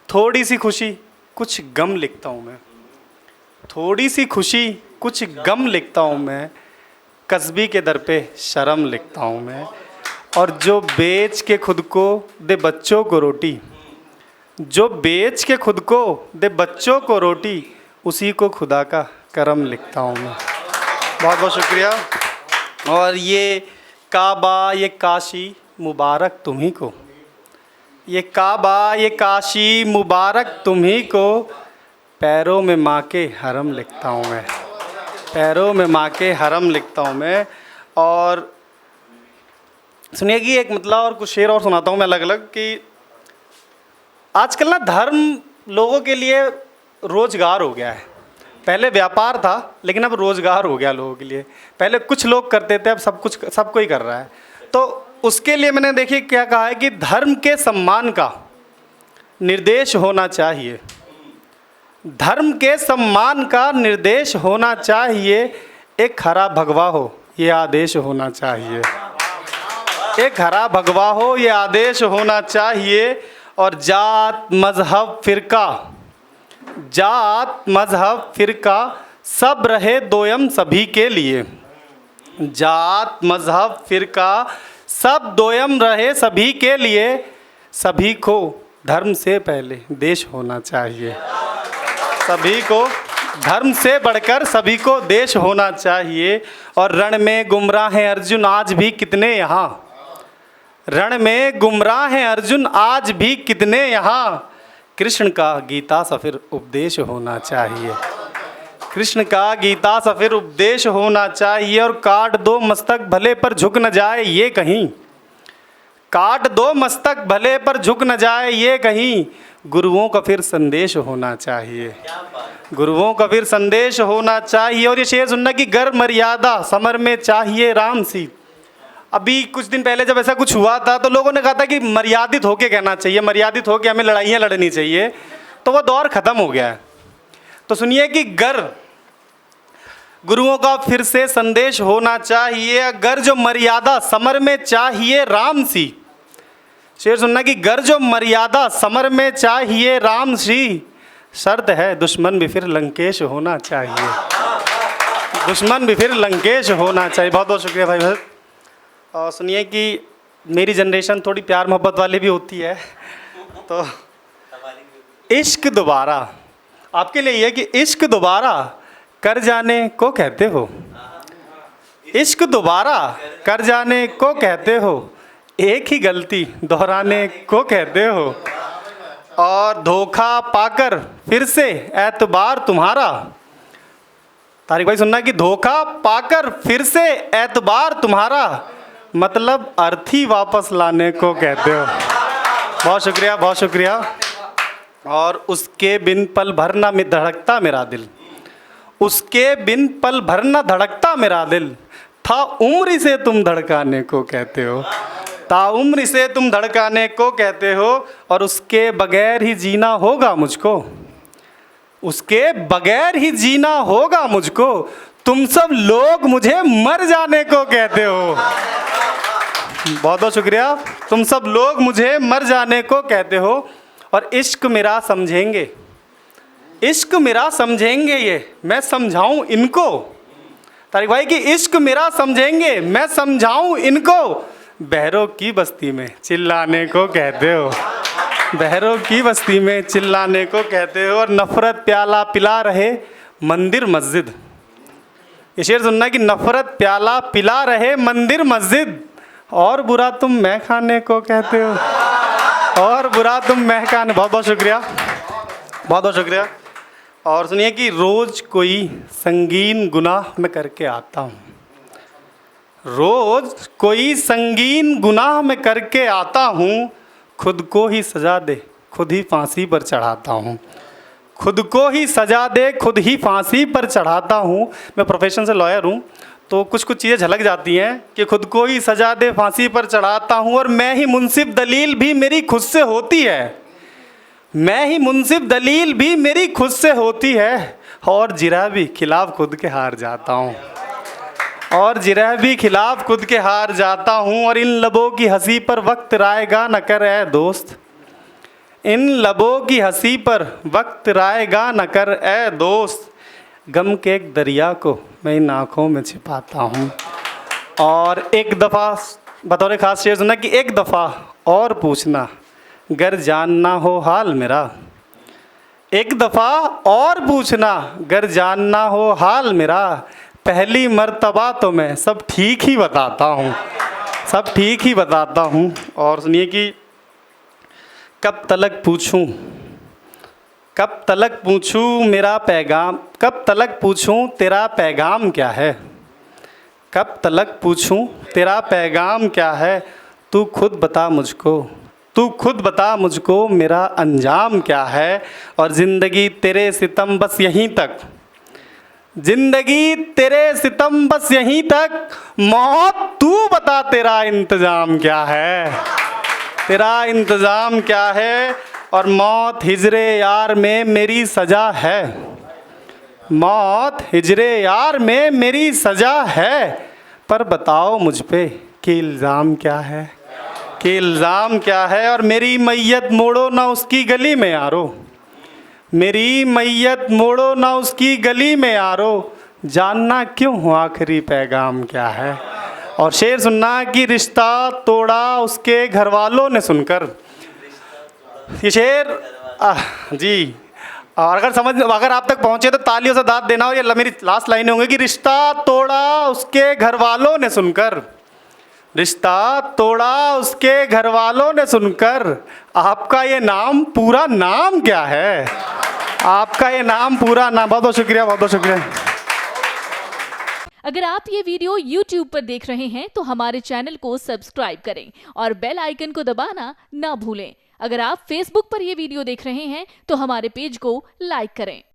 थोड़ी सी खुशी कुछ गम लिखता हूँ मैं, थोड़ी सी खुशी कुछ गम लिखता हूँ मैं, कस्बी के दर पे शर्म लिखता हूँ मैं। और जो बेच के खुद को दे बच्चों को रोटी, जो बेच के खुद को दे बच्चों को रोटी, उसी को खुदा का करम लिखता हूँ मैं। बहुत बहुत शुक्रिया। और ये काबा ये काशी मुबारक तुम्ही को, ये काबा ये काशी मुबारक तुम्ही को, पैरों में माँ के हरम लिखता हूँ मैं, पैरों में माँ के हरम लिखता हूँ मैं। और सुनिए कि एक मतलब और कुछ शेर और सुनाता हूँ मैं अलग अलग, कि आजकल ना धर्म लोगों के लिए रोजगार हो गया है। पहले व्यापार था लेकिन अब रोजगार हो गया लोगों के लिए। पहले कुछ लोग करते थे, अब सब कोई कर रहा है। तो उसके लिए मैंने देखिए क्या कहा है कि धर्म के सम्मान का निर्देश होना चाहिए, धर्म के सम्मान का निर्देश होना चाहिए, एक हरा भगवा हो ये आदेश होना चाहिए, एक हरा भगवा हो ये आदेश होना चाहिए। और जात मज़हब फ़िरका, जात मज़हब फ़िरका सब रहे दोयम सभी के लिए, जात मज़हब फ़िरका सब दोयम रहे सभी के लिए, सभी को धर्म से पहले देश होना चाहिए, सभी को धर्म से बढ़कर सभी को देश होना चाहिए। और रण में गुमराह हैं अर्जुन आज भी कितने यहाँ, रण में गुमराह हैं अर्जुन आज भी कितने यहाँ, कृष्ण का गीता सफिर उपदेश होना चाहिए, कृष्ण का गीता सफिर उपदेश होना चाहिए। और काट दो मस्तक भले पर झुक न जाए ये कहीं, काट दो मस्तक भले पर झुक न जाए ये कहीं, गुरुओं का फिर संदेश होना चाहिए, गुरुओं का फिर संदेश होना चाहिए। और ये शेर सुनना कि गर मर्यादा समर में चाहिए राम सी। अभी कुछ दिन पहले जब ऐसा कुछ हुआ था तो लोगों ने कहा था कि मर्यादित होके कहना चाहिए, मर्यादित होके हमें लड़ाइयाँ लड़नी चाहिए, तो वो दौर ख़त्म हो गया है। तो सुनिए कि गर गुरुओं का फिर से संदेश होना चाहिए, अगर जो मर्यादा समर में चाहिए राम सी। शेर सुनना कि गर जो मर्यादा समर में चाहिए राम सी, शर्त है दुश्मन भी फिर लंकेश होना चाहिए, दुश्मन भी फिर लंकेश होना चाहिए। बहुत बहुत शुक्रिया भाई भरत। और सुनिए कि मेरी जनरेशन थोड़ी प्यार मोहब्बत वाली भी होती है, तो इश्क दोबारा आपके लिए ये कि इश्क दोबारा कर जाने को कहते हो, इश्क दोबारा कर जाने को कहते हो, एक ही गलती दोहराने को कहते हो। और धोखा पाकर फिर से एतबार तुम्हारा, तारिक भाई सुनना कि धोखा पाकर फिर से एतबार तुम्हारा, मतलब अर्थी वापस लाने को कहते हो। बहुत शुक्रिया बहुत शुक्रिया। और उसके बिन पल भर ना में धड़कता मेरा दिल, उसके बिन पल भर ना धड़कता मेरा दिल, था उम्र से तुम धड़काने को कहते हो, ताउम्र से तुम धड़काने को कहते हो। और उसके बगैर ही जीना होगा मुझको, उसके बगैर ही जीना होगा मुझको, तुम सब लोग मुझे मर जाने को कहते हो। बहुत बहुत शुक्रिया। तुम सब लोग मुझे मर जाने को कहते हो। और इश्क मेरा समझेंगे, इश्क मेरा समझेंगे ये मैं समझाऊं इनको, तारिक भाई कि इश्क मेरा समझेंगे मैं समझाऊं इनको, बहरों की बस्ती में चिल्लाने को कहते हो, बहरों की बस्ती में चिल्लाने को कहते हो। और नफ़रत प्याला पिला रहे मंदिर मस्जिद, ये शेर सुनना कि नफ़रत प्याला पिला रहे मंदिर मस्जिद, और बुरा तुम मैं खाने को कहते हो, और बुरा तुम मैं खाने। बहुत बहुत शुक्रिया बहुत बहुत शुक्रिया। और सुनिए कि रोज़ कोई संगीन गुनाह मैं करके आता हूँ, रोज़ कोई संगीन गुनाह मैं करके आता हूँ, खुद को ही सज़ा दे खुद ही फांसी पर चढ़ाता हूँ, खुद को ही सज़ा दे खुद ही फांसी पर चढ़ाता हूँ। मैं प्रोफेशन से लॉयर हूँ, तो कुछ कुछ चीज़ें झलक जाती हैं कि खुद को ही सज़ा दे फांसी पर चढ़ाता हूँ, और मैं ही मुंसिफ दलील भी मेरी खुद से होती है, मैं ही मुंसिफ दलील भी मेरी खुद से होती है, और जिरह भी खिलाफ खुद के हार जाता हूँ, और जिरह भी खिलाफ खुद के हार जाता हूँ। और इन लबों की हंसी पर वक्त रायगा न कर ऐ दोस्त, इन लबों की हंसी पर वक्त रायगा न कर ए दोस्त, गम के एक दरिया को मैं इन आँखों में छिपाता हूँ। और एक दफ़ा बतौर ख़ास शेर सुना कि एक दफ़ा और पूछना गर जानना हो हाल मेरा, एक दफ़ा और पूछना गर जानना हो हाल मेरा, पहली मर्तबा तो मैं सब ठीक ही बताता हूँ, सब ठीक ही बताता हूँ। और सुनिए कि कब तलक पूछूं, कब तलक पूछूं मेरा पैगाम, कब तलक पूछूं तेरा पैगाम क्या है, कब तलक पूछूं तेरा पैगाम क्या है, तू खुद बता मुझको, तू खुद बता मुझको मेरा अंजाम क्या है। और ज़िंदगी तेरे सितम बस यहीं तक, ज़िंदगी तेरे सितम बस यहीं तक, मौत तू बता तेरा इंतज़ाम क्या है, तेरा इंतज़ाम क्या है। और मौत हिजरे यार में मेरी सज़ा है, मौत हिजरे यार में मेरी सज़ा है, पर बताओ मुझ पे कि इल्ज़ाम क्या है, कि इल्ज़ाम क्या है। और मेरी मैयत मोड़ो ना उसकी गली में यारो, मेरी मैयत मोड़ो ना उसकी गली में यारो, जानना क्यों हो आखिरी पैगाम क्या है। और शेर सुनना कि रिश्ता तोड़ा उसके घर वालों ने सुनकर, ये शेर जी। और अगर आप तक पहुँचे तो तालियों से दाद देना। और ये मेरी लास्ट लाइन होंगी कि रिश्ता तोड़ा उसके घर वालों ने सुनकर, रिश्ता तोड़ा उसके घर वालों ने सुनकर, आपका ये नाम पूरा नाम क्या है, आपका ये नाम पूरा नाम। बहुत बहुत शुक्रिया, बहुत बहुत शुक्रिया। अगर आप ये वीडियो YouTube पर देख रहे हैं तो हमारे चैनल को सब्सक्राइब करें और बेल आइकन को दबाना ना भूलें। अगर आप Facebook पर ये वीडियो देख रहे हैं तो हमारे पेज को लाइक करें।